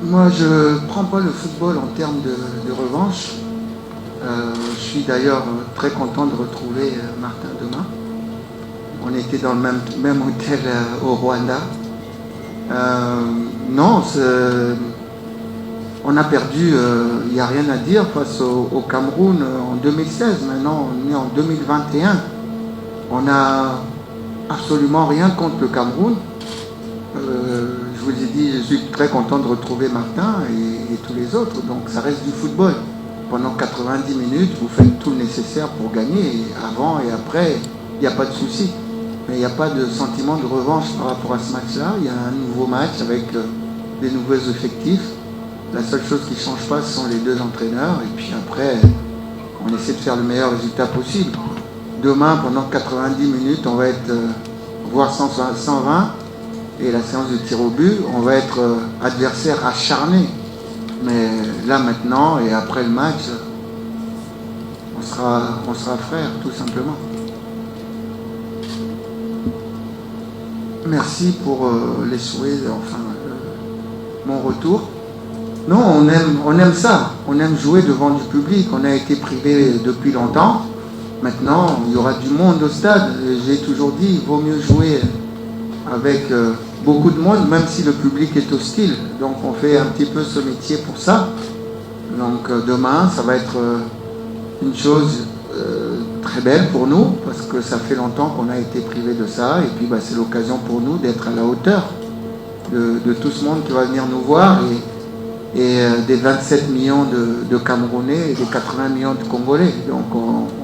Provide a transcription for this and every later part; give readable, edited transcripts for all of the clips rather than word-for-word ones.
Moi, je ne prends pas le football en termes de revanche. Je suis d'ailleurs très content de retrouver Martin demain. On était dans le même hôtel au Rwanda. Non, on a perdu, il n'y a rien à dire face au Cameroun en 2016. Maintenant, on est en 2021. On n'a absolument rien contre le Cameroun. Je vous ai dit, je suis très content de retrouver Martin et tous les autres. Donc ça reste du football. Pendant 90 minutes, vous faites tout le nécessaire pour gagner. Et avant et après, il n'y a pas de souci. Mais il n'y a pas de sentiment de revanche par rapport à ce match-là. Il y a un nouveau match avec des nouveaux effectifs. La seule chose qui ne change pas, ce sont les deux entraîneurs. Et puis après, on essaie de faire le meilleur résultat possible. Demain, pendant 90 minutes, on va être voire 120. Et la séance de tir au but, on va être adversaire acharné. Mais là maintenant, et après le match, on sera frères, tout simplement. Merci pour les souhaits, enfin, mon retour. Non, on aime ça. On aime jouer devant du public. On a été privé depuis longtemps. Maintenant, il y aura du monde au stade. J'ai toujours dit, il vaut mieux jouer avec beaucoup de monde, même si le public est hostile. Donc on fait un petit peu ce métier pour ça. Donc demain, ça va être une chose très belle pour nous, parce que ça fait longtemps qu'on a été privé de ça. Et puis c'est l'occasion pour nous d'être à la hauteur de tout ce monde qui va venir nous voir, et des 27 millions de Camerounais et des 80 millions de Congolais. Donc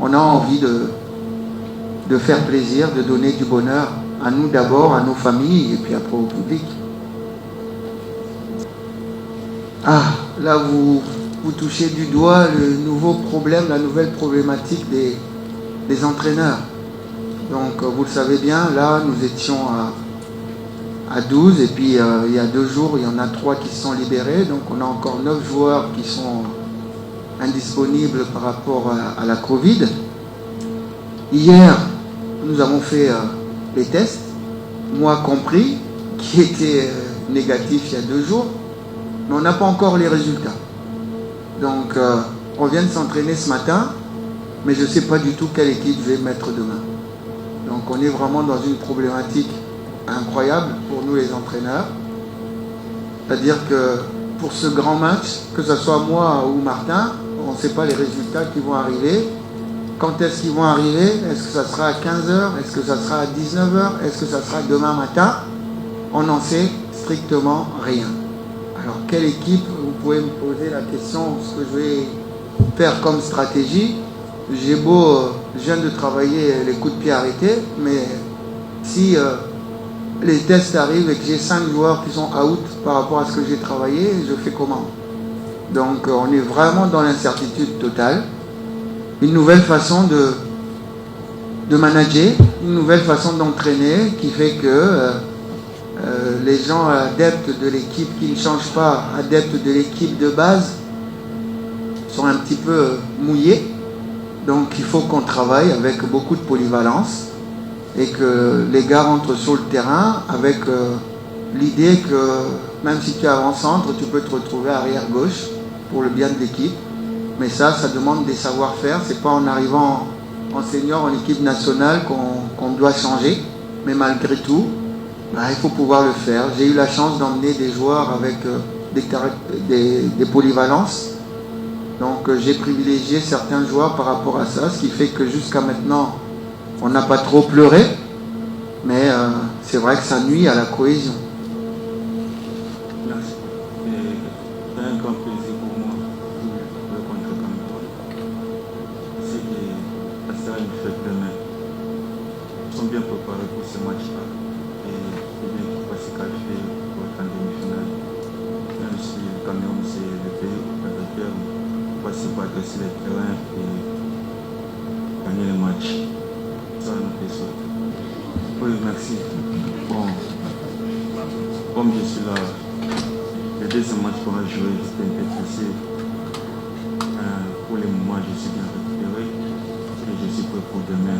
on a envie de faire plaisir, de donner du bonheur à nous d'abord, à nos familles, et puis après au public. Ah, là vous touchez du doigt le nouveau problème, la nouvelle problématique des entraîneurs. Donc vous le savez bien, là nous étions à 12, et puis il y a 2 jours, il y en a 3 qui sont libérés, donc on a encore 9 joueurs qui sont indisponibles par rapport à la Covid. Hier, nous avons fait les tests, moi compris, qui étaient négatifs il y a 2 jours, mais on n'a pas encore les résultats. Donc on vient de s'entraîner ce matin, mais je ne sais pas du tout quelle équipe je vais mettre demain. Donc on est vraiment dans une problématique incroyable pour nous les entraîneurs. C'est-à-dire que pour ce grand match, que ce soit moi ou Martin, on ne sait pas les résultats qui vont arriver. Quand est-ce qu'ils vont arriver? Est-ce que ça sera à 15h? Est-ce que ça sera à 19h? Est-ce que ça sera demain matin? On n'en sait strictement rien. Alors, quelle équipe? Vous pouvez me poser la question, ce que je vais faire comme stratégie. Je viens de travailler les coups de pied arrêtés, mais si les tests arrivent et que j'ai 5 joueurs qui sont out par rapport à ce que j'ai travaillé, je fais comment? Donc, on est vraiment dans l'incertitude totale. Une nouvelle façon de manager, une nouvelle façon d'entraîner qui fait que les gens adeptes de l'équipe qui ne changent pas, adeptes de l'équipe de base, sont un petit peu mouillés. Donc il faut qu'on travaille avec beaucoup de polyvalence et que les gars rentrent sur le terrain avec l'idée que même si tu es avant-centre, tu peux te retrouver arrière gauche pour le bien de l'équipe. Mais ça demande des savoir-faire. C'est pas en arrivant en senior, en équipe nationale qu'on doit changer. Mais malgré tout, il faut pouvoir le faire. J'ai eu la chance d'emmener des joueurs avec des polyvalences. Donc j'ai privilégié certains joueurs par rapport à ça, ce qui fait que jusqu'à maintenant, on n'a pas trop pleuré. Mais c'est vrai que ça nuit à la cohésion. Merci. C'est un grand plaisir pour moi de contre Cameroun. C'est que ça nous fait demain. Ils sont bien préparés pour ce match-là. Et c'est bien qu'ils puissent se qualifier pour la demi-finale. Même si le Cameroun c'est le pays dans lequel on va se battre sur le terrain et gagner le match. Ça nous fait ça. Oui, merci. Bon, comme je suis là, le deuxième match qu'on a joué, j'étais un peu stressé. Pour le moment, je suis bien récupéré et je suis prêt pour demain.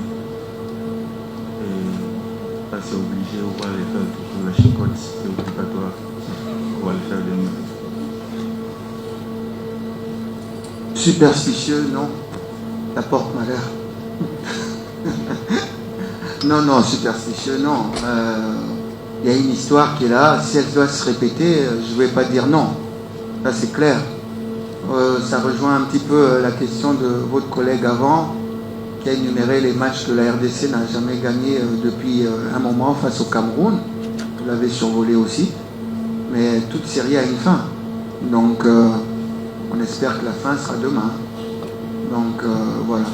Et ça, c'est obligé, on va le faire pour la chicotte, c'est obligatoire. On va le faire demain. Superstitieux, non. Ça porte malheur. Non, superstitieux, non. Il y a une histoire qui est là. Si elle doit se répéter, je ne vais pas dire non. Ça, c'est clair. Ça rejoint un petit peu la question de votre collègue avant, qui a énuméré les matchs que la RDC n'a jamais gagné depuis un moment face au Cameroun. Vous l'avez survolé aussi. Mais toute série a une fin. Donc, on espère que la fin sera demain. Donc, voilà.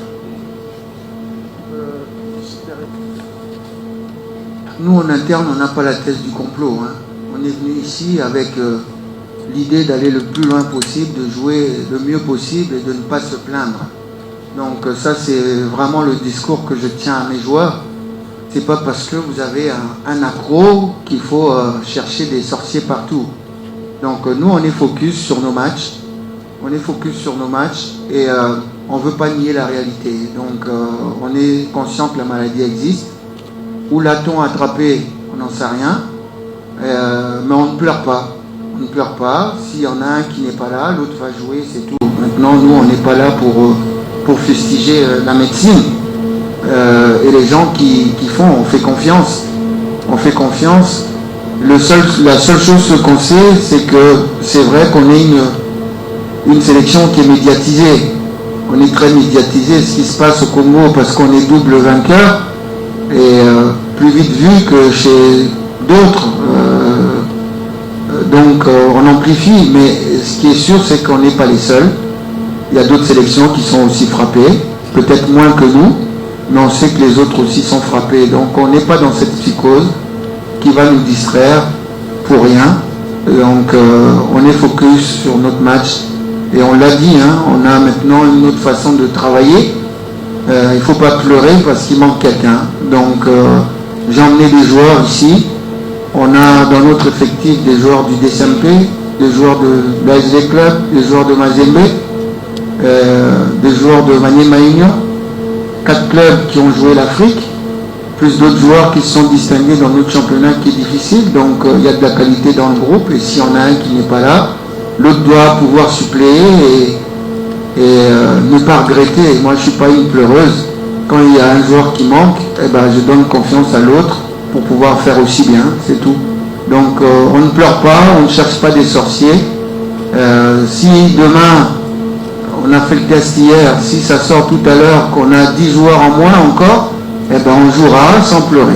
Nous, en interne, on n'a pas la thèse du complot. Hein. On est venu ici avec l'idée d'aller le plus loin possible, de jouer le mieux possible et de ne pas se plaindre. Donc ça, c'est vraiment le discours que je tiens à mes joueurs. C'est pas parce que vous avez un accro qu'il faut chercher des sorciers partout. Donc nous, on est focus sur nos matchs. On est focus sur nos matchs et on ne veut pas nier la réalité. Donc on est conscient que la maladie existe. Où l'a-t-on attrapé? On n'en sait rien. Mais on ne pleure pas. On ne pleure pas. S'il y en a un qui n'est pas là, l'autre va jouer, c'est tout. Maintenant, nous, on n'est pas là pour fustiger la médecine. Et les gens qui font, on fait confiance. On fait confiance. La seule chose qu'on sait, c'est que c'est vrai qu'on est une sélection qui est médiatisée. On est très médiatisé, ce qui se passe au Congo, parce qu'on est double vainqueur. Et plus vite vu que chez d'autres. Donc on amplifie, mais ce qui est sûr, c'est qu'on n'est pas les seuls. Il y a d'autres sélections qui sont aussi frappées, peut-être moins que nous, mais on sait que les autres aussi sont frappés. Donc on n'est pas dans cette psychose qui va nous distraire pour rien. Donc on est focus sur notre match. Et on l'a dit, hein, on a maintenant une autre façon de travailler. Il ne faut pas pleurer parce qu'il manque quelqu'un. Donc j'ai emmené des joueurs ici. On a dans notre effectif des joueurs du DSMP, des joueurs de l'ASV Club, des joueurs de Mazembe, des joueurs de Maniema Union, 4 clubs qui ont joué l'Afrique, plus d'autres joueurs qui se sont distingués dans notre championnat qui est difficile. Donc il y a de la qualité dans le groupe et s'il y en a un qui n'est pas là, l'autre doit pouvoir suppléer et ne pas regretter. Moi je ne suis pas une pleureuse. Quand il y a un joueur qui manque, eh ben, je donne confiance à l'autre pour pouvoir faire aussi bien, c'est tout. Donc on ne pleure pas, on ne cherche pas des sorciers. Si demain, on a fait le test hier, si ça sort tout à l'heure qu'on a 10 joueurs en moins encore, eh ben on jouera sans pleurer.